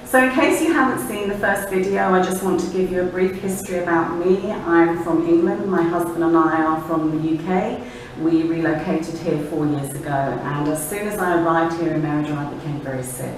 So in case you haven't seen the first video, I just want to give you a brief history about me. I'm from England, my husband and I are from the UK. We relocated here 4 years ago, and as soon as I arrived here in Merida, I became very sick.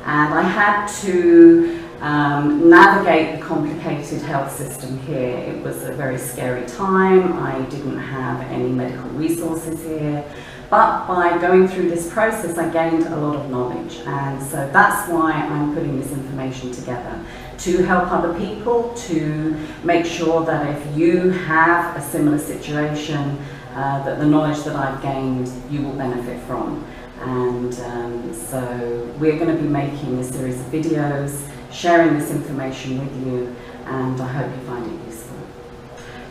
And I had to navigate the complicated health system here. It was a very scary time. I didn't have any medical resources here. But by going through this process, I gained a lot of knowledge, and so that's why I'm putting this information together, to help other people, to make sure that if you have a similar situation, that the knowledge that I've gained, you will benefit from. And so we're going to be making a series of videos, sharing this information with you, and I hope you find it useful.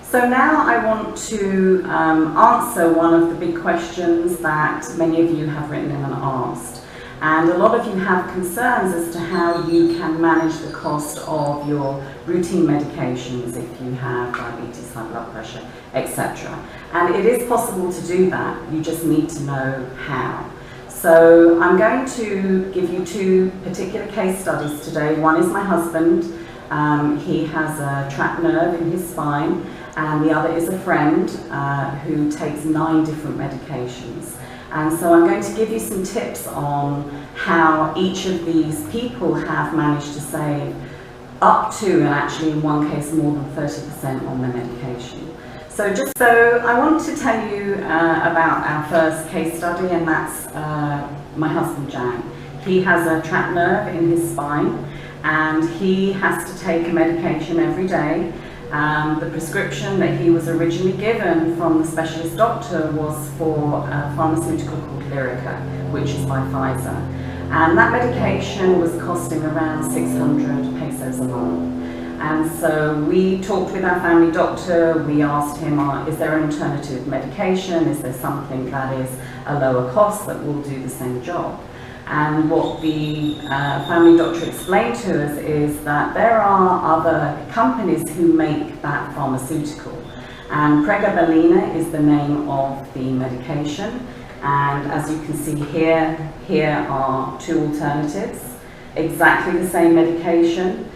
So now I want to answer one of the big questions that many of you have written in and asked. And a lot of you have concerns as to how you can manage the cost of your routine medications if you have diabetes, high blood pressure, etc. And it is possible to do that, you just need to know how. So I'm going to give you two particular case studies today. One is my husband. He has a trapped nerve in his spine, and the other is a friend who takes 9 different medications. And so I'm going to give you some tips on how each of these people have managed to save up to, and actually in one case more than 30% on their medication. So I want to tell you about our first case study, and that's my husband Jan. He has a trapped nerve in his spine, and he has to take a medication every day. The prescription that he was originally given from the specialist doctor was for a pharmaceutical called Lyrica, which is by Pfizer. And that medication was costing around 600 pesos a month. And so we talked with our family doctor. We asked him, is there an alternative medication? Is there something that is a lower cost that will do the same job? And what the family doctor explained to us is that there are other companies who make that pharmaceutical. And pregabalina is the name of the medication. And as you can see here are 2 alternatives, exactly the same medication.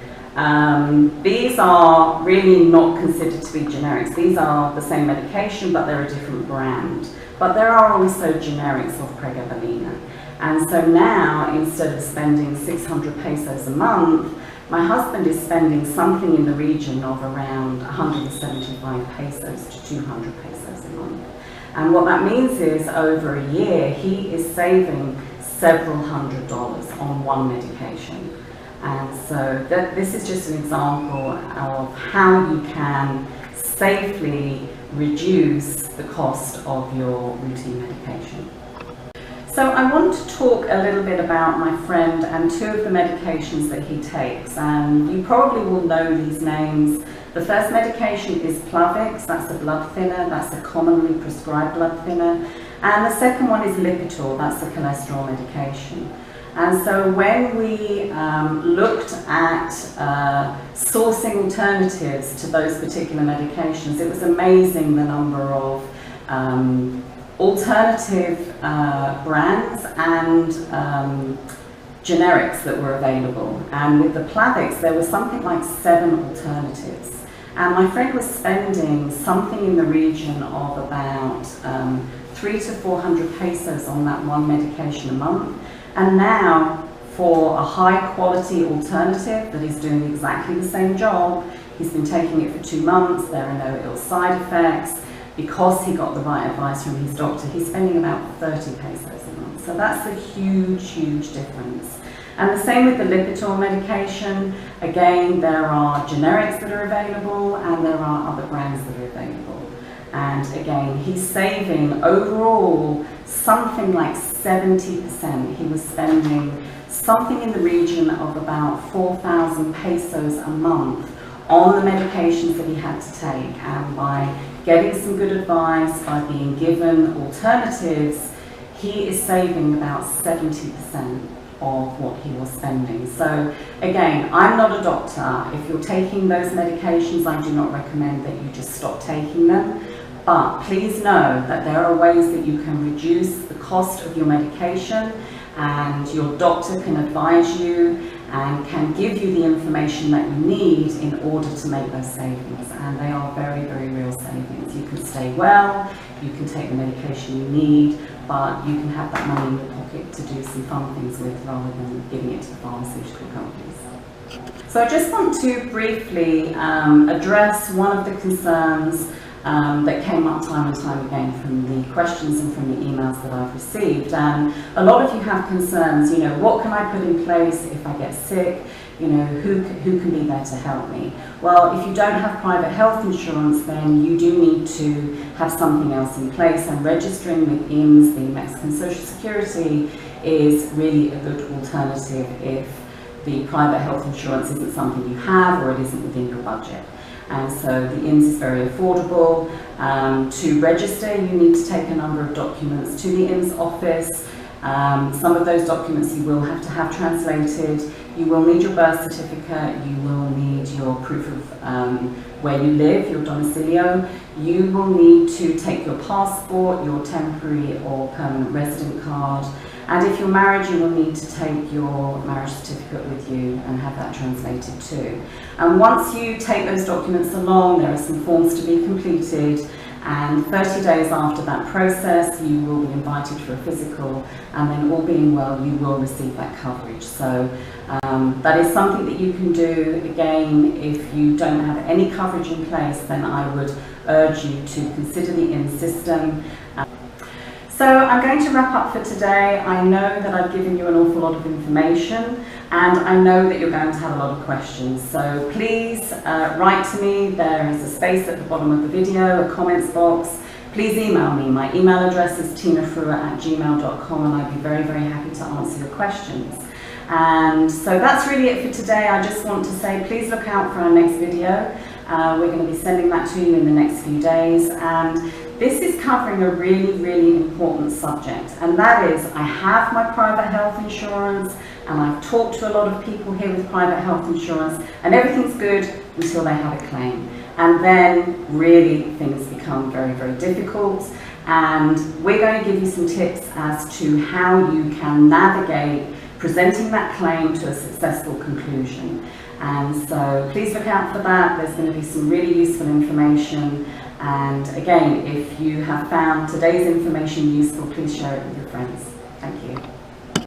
These are really not considered to be generics. These are the same medication, but they're a different brand. But there are also generics of pregabalina. And so now, instead of spending 600 pesos a month, my husband is spending something in the region of around 175 pesos to 200 pesos a month. And what that means is, over a year, he is saving several $100s on one medication. And so this is just an example of how you can safely reduce the cost of your routine medication. So I want to talk a little bit about my friend and 2 of the medications that he takes. And you probably will know these names. The first medication is Plavix, that's a blood thinner, that's a commonly prescribed blood thinner. And the second one is Lipitor, that's a cholesterol medication. And so when we looked at sourcing alternatives to those particular medications, it was amazing the number of alternative brands and generics that were available. And with the Plavix, there was something like 7 alternatives. And my friend was spending something in the region of about 300 to 400 pesos on that one medication a month. And now, for a high quality alternative that is doing exactly the same job, he's been taking it for 2 months, there are no ill side effects. Because he got the right advice from his doctor, he's spending about 30 pesos a month. So that's a huge, huge difference. And the same with the Lipitor medication. Again, there are generics that are available, and there are other brands that are available. And again, he's saving overall something like 70%. He was spending something in the region of about 4,000 pesos a month on the medications that he had to take. And by getting some good advice, by being given alternatives, he is saving about 70% of what he was spending. So again, I'm not a doctor. If you're taking those medications, I do not recommend that you just stop taking them. But please know that there are ways that you can reduce the cost of your medication, and your doctor can advise you, and can give you the information that you need in order to make those savings. And they are very, very real savings. You can stay well, you can take the medication you need, but you can have that money in your pocket to do some fun things with rather than giving it to the pharmaceutical companies. So I just want to briefly address one of the concerns that came up time and time again from the questions and from the emails that I've received. And a lot of you have concerns, you know, what can I put in place if I get sick? You know, who can be there to help me? Well, if you don't have private health insurance, then you do need to have something else in place, and registering with IMSS, the Mexican Social Security, is really a good alternative if the private health insurance isn't something you have or it isn't within your budget. And so the IMSS is very affordable. To register, you need to take a number of documents to the IMSS office. Some of those documents you will have to have translated. You will need your birth certificate, you will need your proof of where you live, your domicilio. You will need to take your passport, your temporary or permanent resident card. And if you're married, you will need to take your marriage certificate with you and have that translated too. And once you take those documents along, there are some forms to be completed, and 30 days after that process, you will be invited for a physical, and then all being well, you will receive that coverage. So that is something that you can do. Again, if you don't have any coverage in place, then I would urge you to consider the IMSS system. So I'm going to wrap up for today. I know that I've given you an awful lot of information, and I know that you're going to have a lot of questions. So please write to me. There is a space at the bottom of the video, a comments box. Please email me. My email address is tinafrua@gmail.com, and I'd be very, very happy to answer your questions. And so that's really it for today. I just want to say, please look out for our next video. We're going to be sending that to you in the next few days. And this is covering a really, really important subject, and that is, I have my private health insurance, and I've talked to a lot of people here with private health insurance, and everything's good until they have a claim. And then really things become very, very difficult. And we're going to give you some tips as to how you can navigate presenting that claim to a successful conclusion. And so please look out for that. There's going to be some really useful information. And again, if you have found today's information useful, please share it with your friends.